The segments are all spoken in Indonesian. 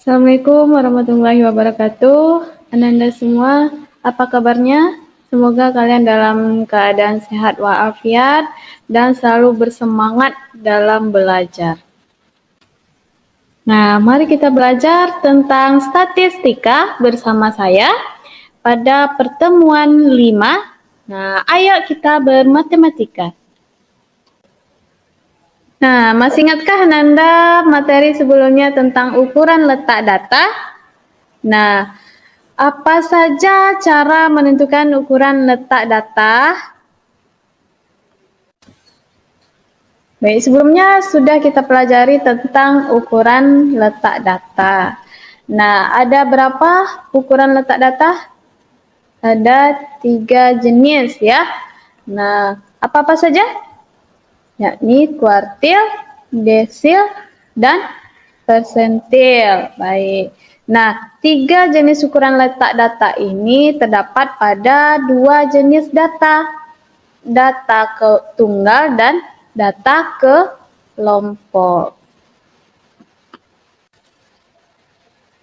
Assalamualaikum warahmatullahi wabarakatuh. Ananda semua, apa kabarnya? Semoga kalian dalam keadaan sehat walafiat dan selalu bersemangat dalam belajar. Nah, mari kita belajar tentang statistika bersama saya pada pertemuan 5. Nah, ayo kita bermatematika. Nah, masih ingatkah Ananda materi sebelumnya tentang ukuran letak data? Nah, apa saja cara menentukan ukuran letak data? Baik, sebelumnya sudah kita pelajari tentang ukuran letak data. Nah, ada berapa ukuran letak data? Ada 3 jenis ya. Nah, apa-apa saja? Yakni kuartil, desil, dan persentil. Baik. Nah, 3 jenis ukuran letak data ini terdapat pada 2 jenis data. Data tunggal dan data kelompok.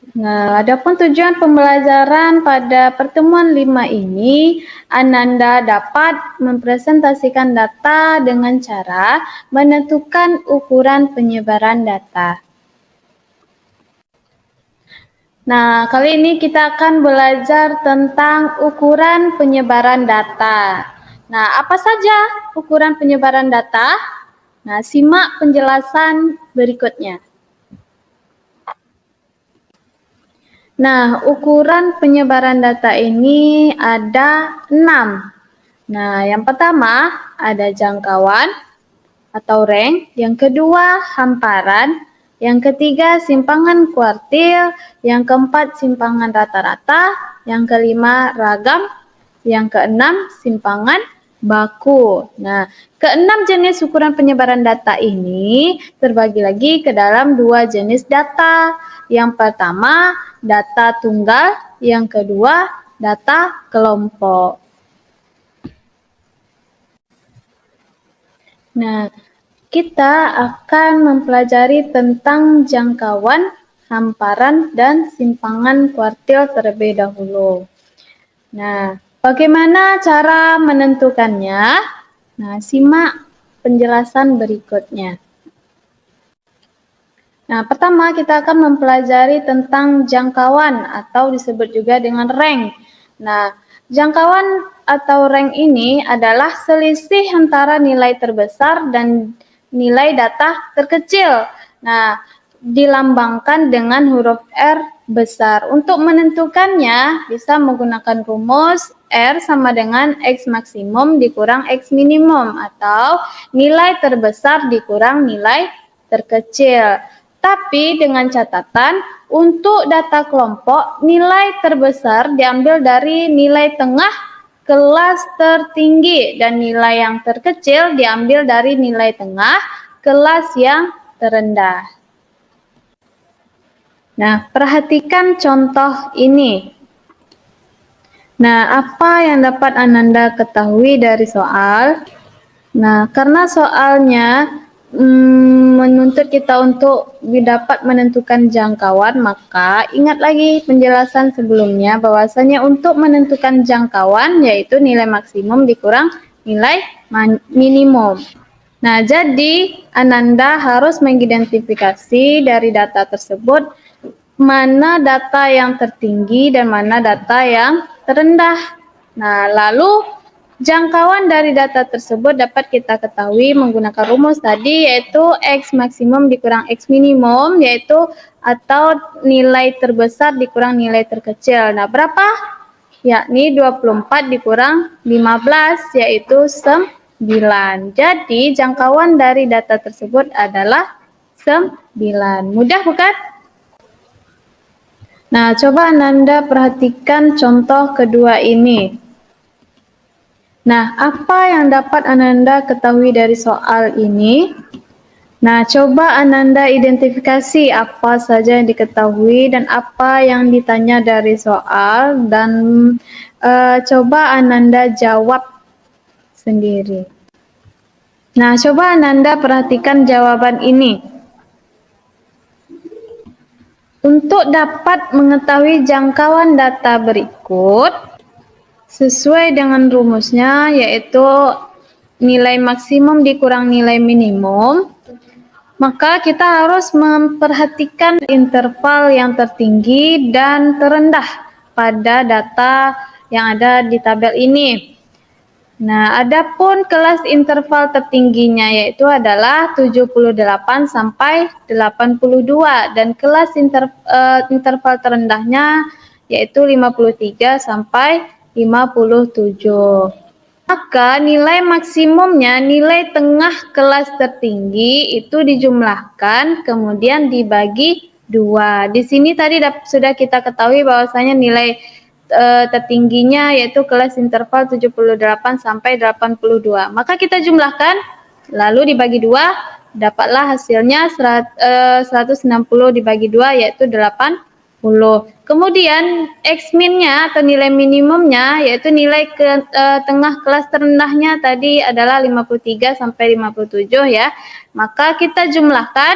Nah, adapun tujuan pembelajaran pada pertemuan 5 ini, Ananda dapat mempresentasikan data dengan cara menentukan ukuran penyebaran data. Nah, kali ini kita akan belajar tentang ukuran penyebaran data. Nah, apa saja ukuran penyebaran data? Nah, simak penjelasan berikutnya. Nah, ukuran penyebaran data ini ada 6. Nah, yang pertama ada jangkauan atau rank, yang kedua hamparan, yang ketiga simpangan kuartil, yang keempat simpangan rata-rata, yang kelima ragam, yang keenam simpangan baku. Nah, keenam jenis ukuran penyebaran data ini terbagi lagi ke dalam 2 jenis data. Yang pertama, data tunggal, yang kedua, data kelompok. Nah, kita akan mempelajari tentang jangkauan, hamparan, dan simpangan kuartil terlebih dahulu. Nah, bagaimana cara menentukannya? Nah, simak penjelasan berikutnya. Nah, pertama kita akan mempelajari tentang jangkauan atau disebut juga dengan rank. Nah, jangkauan atau rank ini adalah selisih antara nilai terbesar dan nilai data terkecil. Nah, dilambangkan dengan huruf R besar. Untuk menentukannya bisa menggunakan rumus R sama dengan X maksimum dikurang X minimum atau nilai terbesar dikurang nilai terkecil. Tapi dengan catatan, untuk data kelompok, nilai terbesar diambil dari nilai tengah kelas tertinggi dan nilai yang terkecil diambil dari nilai tengah kelas yang terendah. Nah, perhatikan contoh ini. Nah, apa yang dapat Ananda ketahui dari soal? Nah, karena soalnya menuntut kita untuk dapat menentukan jangkauan, maka ingat lagi penjelasan sebelumnya bahwasanya untuk menentukan jangkauan yaitu nilai maksimum dikurang nilai minimum. Nah, jadi Ananda harus mengidentifikasi dari data tersebut mana data yang tertinggi dan mana data yang terendah. Nah, lalu jangkauan dari data tersebut dapat kita ketahui menggunakan rumus tadi yaitu X maksimum dikurang X minimum yaitu atau nilai terbesar dikurang nilai terkecil. Nah, berapa? Yakni 24 dikurang 15 yaitu 9. Jadi jangkauan dari data tersebut adalah 9. Mudah bukan? Nah, coba Ananda perhatikan contoh kedua ini. Nah, apa yang dapat Ananda ketahui dari soal ini? Nah, coba Ananda identifikasi apa saja yang diketahui dan apa yang ditanya dari soal dan coba Ananda jawab sendiri. Nah, coba Ananda perhatikan jawaban ini. Untuk dapat mengetahui jangkauan data berikut, sesuai dengan rumusnya, yaitu nilai maksimum dikurang nilai minimum, maka kita harus memperhatikan interval yang tertinggi dan terendah pada data yang ada di tabel ini. Nah, adapun kelas interval tertingginya yaitu adalah 78 sampai 82 dan kelas interval terendahnya yaitu 53 sampai 57. Maka nilai maksimumnya, nilai tengah kelas tertinggi itu dijumlahkan kemudian dibagi 2. Di sini tadi sudah kita ketahui bahwasanya nilai tertingginya yaitu kelas interval 78 sampai 82. Maka kita jumlahkan lalu dibagi 2, dapatlah hasilnya 160 dibagi 2 yaitu 80. Kemudian X min-nya atau nilai minimumnya yaitu nilai tengah kelas terendahnya tadi adalah 53 sampai 57 ya. Maka kita jumlahkan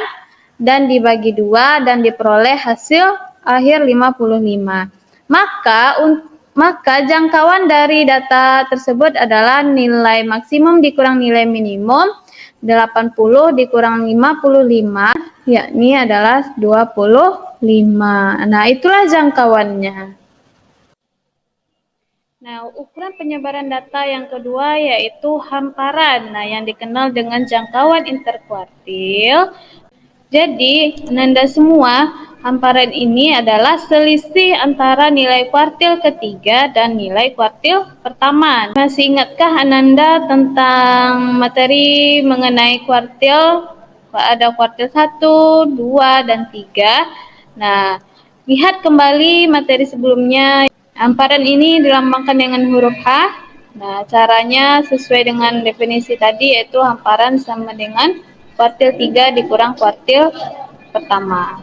dan dibagi 2 dan diperoleh hasil akhir 55. Maka jangkauan dari data tersebut adalah nilai maksimum dikurang nilai minimum 80 dikurang 55, yakni adalah 25. Nah, itulah jangkauannya. Nah, ukuran penyebaran data yang kedua yaitu hamparan. Nah, yang dikenal dengan jangkauan interkuartil. Jadi, Ananda semua, hamparan ini adalah selisih antara nilai kuartil ketiga dan nilai kuartil pertama. Masih ingatkah Ananda tentang materi mengenai kuartil? Ada kuartil 1, 2, dan 3. Nah, lihat kembali materi sebelumnya. Hamparan ini dilambangkan dengan huruf H. Nah, caranya sesuai dengan definisi tadi yaitu hamparan sama dengan kuartil 3 dikurang kuartil pertama.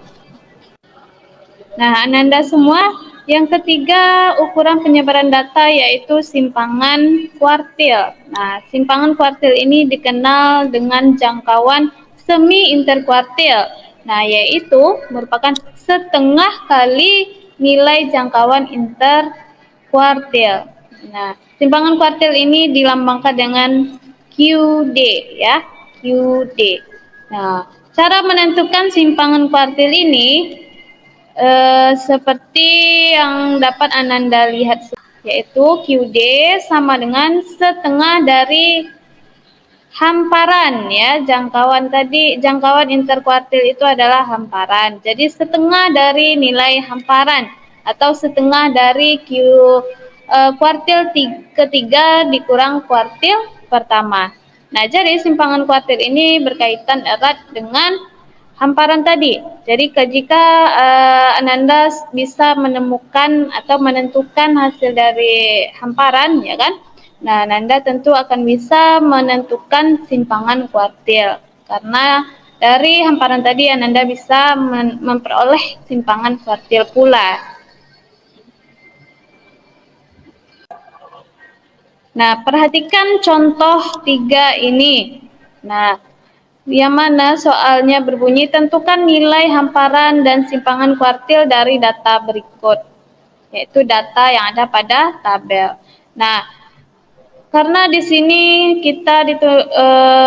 Nah, Ananda semua, yang ketiga ukuran penyebaran data yaitu simpangan kuartil. Nah, simpangan kuartil ini dikenal dengan jangkauan semi interkuartil. Nah, yaitu merupakan setengah kali nilai jangkauan interkuartil. Nah, simpangan kuartil ini dilambangkan dengan QD ya, QD. Nah, cara menentukan simpangan kuartil ini seperti yang dapat Ananda lihat, yaitu QD sama dengan setengah dari hamparan ya. Jangkauan interkuartil itu adalah hamparan. Jadi setengah dari nilai hamparan atau setengah dari kuartil ketiga dikurang kuartil pertama. Nah, jadi simpangan kuartil ini berkaitan erat dengan hamparan tadi. Jadi jika Ananda bisa menemukan atau menentukan hasil dari hamparan, ya kan? Nah, Ananda tentu akan bisa menentukan simpangan kuartil. Karena dari hamparan tadi Ananda bisa memperoleh simpangan kuartil pula. Nah, perhatikan contoh 3 ini. Nah, yang mana soalnya berbunyi tentukan nilai hamparan dan simpangan kuartil dari data berikut, yaitu data yang ada pada tabel. Nah, karena di sini kita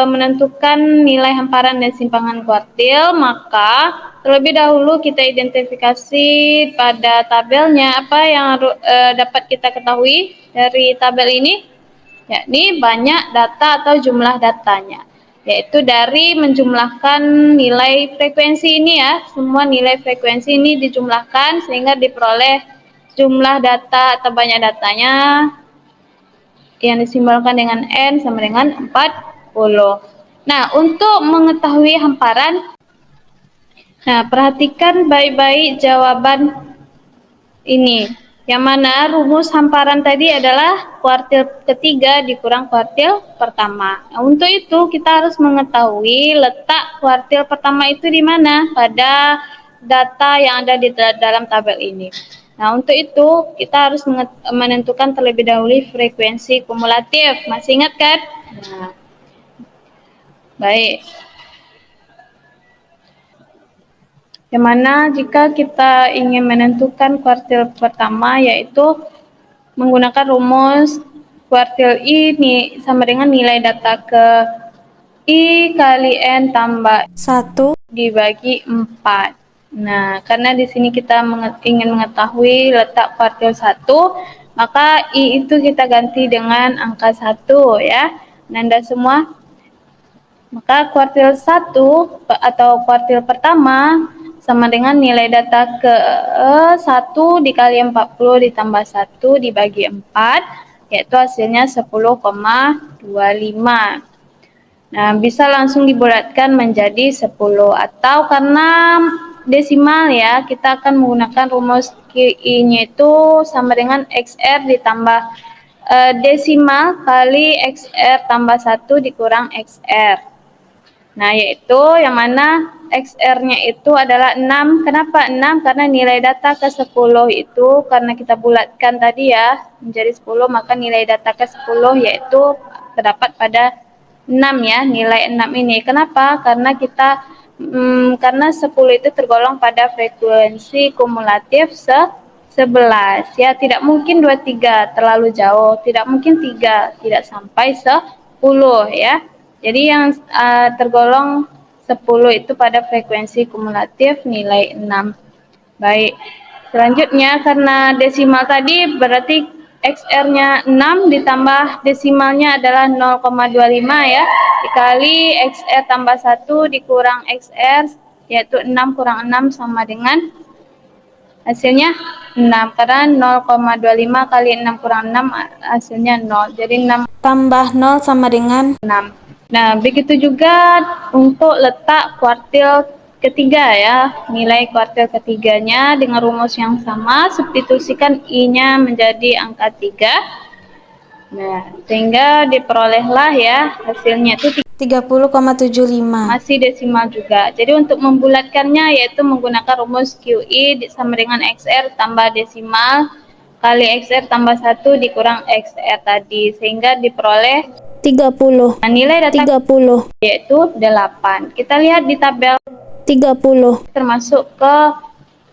menentukan nilai hamparan dan simpangan kuartil, maka terlebih dahulu kita identifikasi pada tabelnya apa yang dapat kita ketahui dari tabel ini, yakni banyak data atau jumlah datanya, yaitu dari menjumlahkan nilai frekuensi ini ya. Semua nilai frekuensi ini dijumlahkan sehingga diperoleh jumlah data atau banyak datanya yang disimbolkan dengan N sama dengan 40. Nah, untuk mengetahui hamparan, perhatikan baik-baik jawaban ini. Yang mana rumus hamparan tadi adalah kuartil ketiga dikurang kuartil pertama. Nah, untuk itu kita harus mengetahui letak kuartil pertama itu di mana pada data yang ada di dalam tabel ini. Nah, untuk itu kita harus menentukan terlebih dahulu frekuensi kumulatif. Masih ingat kan? Nah, baik. Yang mana jika kita ingin menentukan kuartil pertama, yaitu menggunakan rumus kuartil I sama dengan nilai data ke I kali N tambah 1 dibagi 4. Nah, karena di sini kita ingin mengetahui letak kuartil 1, maka I itu kita ganti dengan angka 1 ya. Nanda semua. Maka kuartil 1 atau kuartil pertama sama dengan nilai data ke 1 dikali 40 ditambah 1 dibagi 4, yaitu hasilnya 10,25. Nah, bisa langsung dibulatkan menjadi 10, atau karena desimal ya, kita akan menggunakan rumus QI-nya itu sama dengan XR ditambah desimal kali XR tambah 1 dikurang XR. Nah, yaitu yang mana XR-nya itu adalah 6. Kenapa 6? Karena nilai data ke 10 itu, karena kita bulatkan tadi ya, menjadi 10, maka nilai data ke 10 yaitu terdapat pada 6 ya, nilai 6 ini. Kenapa? Karena karena 10 itu tergolong pada frekuensi kumulatif 11 ya, tidak mungkin 23 terlalu jauh, tidak mungkin 3 tidak sampai 10 ya. Jadi yang tergolong 10 itu pada frekuensi kumulatif nilai 6. Baik. Selanjutnya karena desimal tadi berarti XR-nya 6 ditambah desimalnya adalah 0,25 ya. Dikali XR tambah 1 dikurang XR, yaitu 6 kurang 6 sama dengan hasilnya 6. Karena 0,25 kali 6 kurang 6 hasilnya 0. Jadi 6 tambah 0 sama dengan 6. Nah, begitu juga untuk letak kuartil ketiga ya. Nilai kuartil ketiganya dengan rumus yang sama, substitusikan I-nya menjadi angka 3. Nah, sehingga diperolehlah ya hasilnya itu 30,75. masih desimal juga. Jadi untuk membulatkannya yaitu menggunakan rumus QI sama dengan XR tambah desimal kali XR tambah 1 dikurang XR tadi, sehingga diperoleh 30. nilai data 30. yaitu 8. Kita lihat di tabel 30. termasuk ke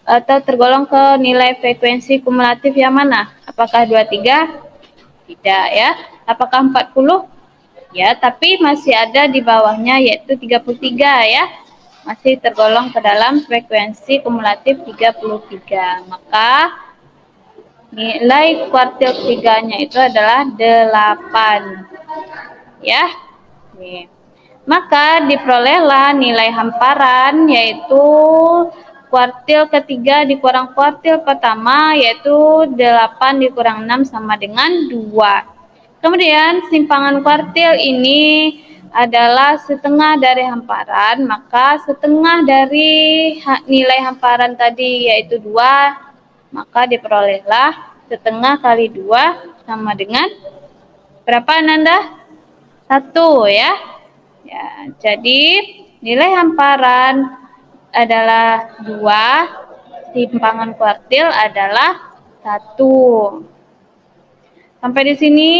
atau tergolong ke nilai frekuensi kumulatif yang mana? Apakah 23? Tidak ya. Apakah 40? Ya, tapi masih ada di bawahnya yaitu 33 ya. Masih tergolong ke dalam frekuensi kumulatif 33. Maka nilai kuartil ketiganya itu adalah 8. Ya. Nih. Maka diperolehlah nilai hamparan yaitu kuartil ketiga dikurang kuartil pertama yaitu 8 dikurang 6 sama dengan 2. Kemudian simpangan kuartil ini adalah setengah dari hamparan, maka setengah dari nilai hamparan tadi yaitu 2, maka diperolehlah setengah kali 2 sama dengan berapa Nanda? 1 ya. Ya, jadi nilai hamparan adalah 2, simpangan kuartil adalah 1. Sampai di sini,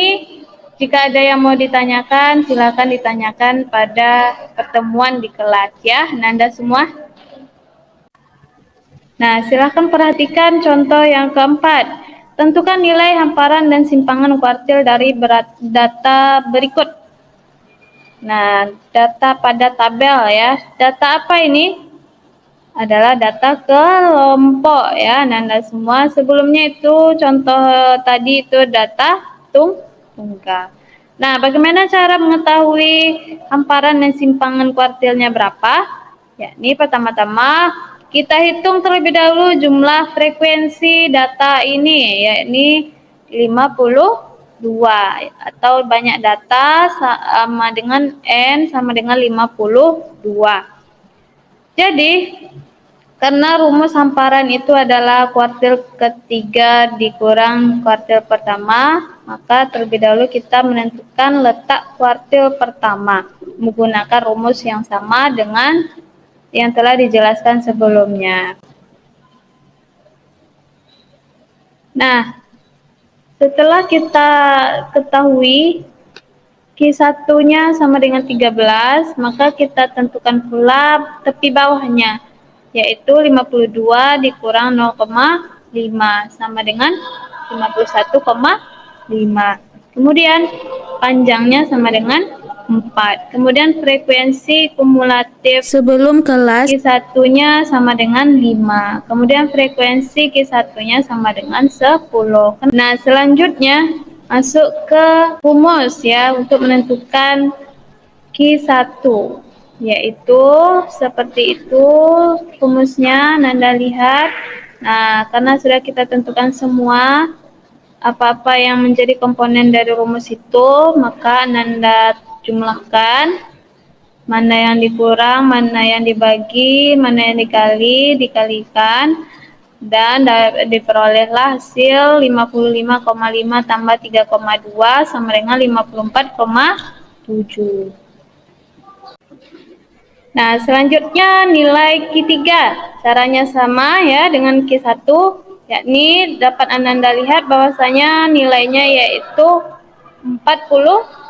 jika ada yang mau ditanyakan, silakan ditanyakan pada pertemuan di kelas ya, Nanda semua. Nah, silakan perhatikan contoh yang keempat. Tentukan nilai hamparan dan simpangan kuartil dari data berikut. Nah, data pada tabel ya. Data apa ini? Adalah data kelompok ya, Nanda semua. Sebelumnya itu contoh tadi itu data tunggal. Nah, bagaimana cara mengetahui hamparan dan simpangan kuartilnya berapa? Yakni pertama-tama kita hitung terlebih dahulu jumlah frekuensi data ini, yakni 52 atau banyak data sama dengan N sama dengan 52. Jadi, karena rumus hamparan itu adalah kuartil ketiga dikurang kuartil pertama, maka terlebih dahulu kita menentukan letak kuartil pertama menggunakan rumus yang sama dengan yang telah dijelaskan sebelumnya. Nah, setelah kita ketahui Q1-nya sama dengan 13, maka kita tentukan pula tepi bawahnya. yaitu 52 dikurang 0,5 sama dengan 51,5. Kemudian panjangnya sama dengan 4. Kemudian frekuensi kumulatif Sebelum kelas, Q1-nya sama dengan 5. Kemudian frekuensi Q1-nya sama dengan 10. Nah, selanjutnya masuk ke rumus ya untuk menentukan Q1, yaitu seperti itu rumusnya. Nanda lihat. Nah, karena sudah kita tentukan semua apa-apa yang menjadi komponen dari rumus itu, maka Nanda jumlahkan, mana yang dikurang, mana yang dibagi, mana yang dikalikan, dan diperolehlah hasil 55,5 tambah 3,2 sama dengan 54,7. Nah, selanjutnya nilai Q3. Caranya sama ya dengan Q1, yakni dapat Ananda lihat bahwasanya nilainya yaitu 41.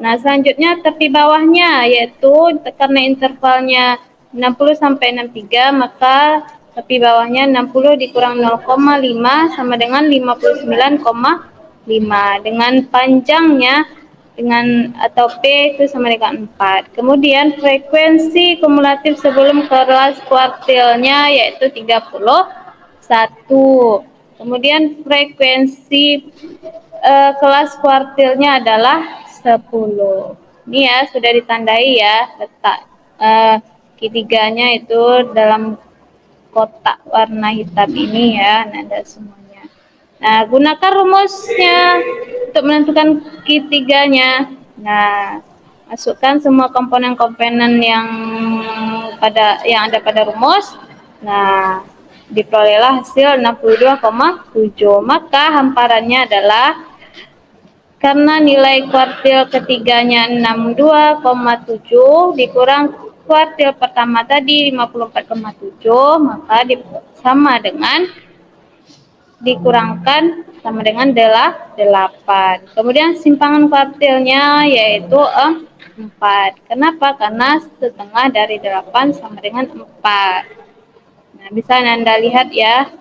Nah, selanjutnya tepi bawahnya yaitu karena intervalnya 60 sampai 63, maka tepi bawahnya 60 dikurang 0,5 sama dengan 59,5 dengan panjangnya dengan atau P itu sama dengan 4. Kemudian frekuensi kumulatif sebelum kelas kuartilnya yaitu 31. Kemudian frekuensi kelas kuartilnya adalah 10. Ini ya sudah ditandai ya, letak Q3-nya itu dalam kotak warna hitam ini ya, Nanda semuanya. Nah, gunakan rumusnya untuk menentukan Q3-nya. Nah, masukkan semua komponen-komponen yang ada pada rumus. Nah, diperolehlah hasil 62,7. Maka hamparannya adalah karena nilai kuartil ketiganya 62,7 dikurang kuartil pertama tadi 54,7, maka sama dengan dikurangkan sama dengan 8. Kemudian simpangan kuartilnya yaitu 4. Kenapa? Karena setengah dari 8 sama dengan 4. Nah, bisa Anda lihat ya.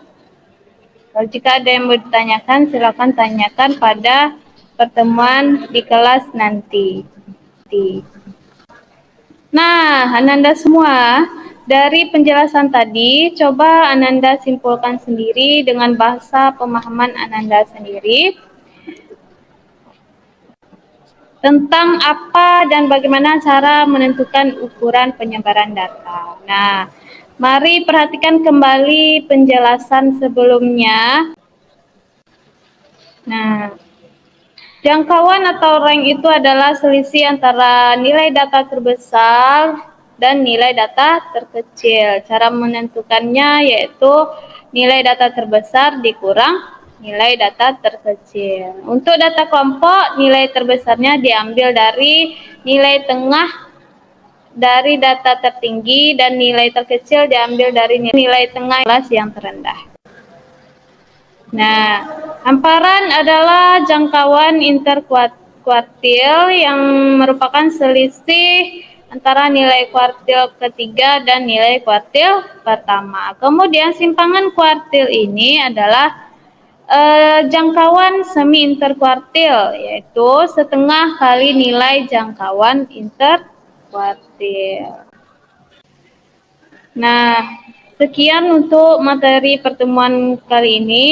Kalau jika ada yang mau ditanyakan, silakan tanyakan pada pertemuan di kelas nanti. Nah, Ananda semua, dari penjelasan tadi, coba Ananda simpulkan sendiri dengan bahasa pemahaman Ananda sendiri tentang apa dan bagaimana cara menentukan ukuran penyebaran data. Nah, mari perhatikan kembali penjelasan sebelumnya. Nah, jangkauan atau rank itu adalah selisih antara nilai data terbesar dan nilai data terkecil. Cara menentukannya yaitu nilai data terbesar dikurang nilai data terkecil. Untuk data kelompok, nilai terbesarnya diambil dari nilai tengah dari data tertinggi dan nilai terkecil diambil dari nilai tengah yang terendah. Nah, hamparan adalah jangkauan interkuartil yang merupakan selisih antara nilai kuartil ketiga dan nilai kuartil pertama. Kemudian simpangan kuartil ini adalah jangkauan semi interkuartil, yaitu setengah kali nilai jangkauan interkuartil. Nah, sekian untuk materi pertemuan kali ini.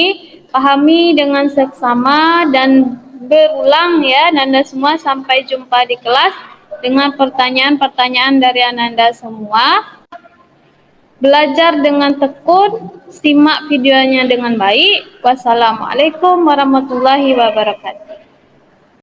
Pahami dengan seksama dan berulang ya Nanda semua. Sampai jumpa di kelas dengan pertanyaan-pertanyaan dari Ananda semua. Belajar dengan tekun, simak videonya dengan baik. Wassalamualaikum warahmatullahi wabarakatuh.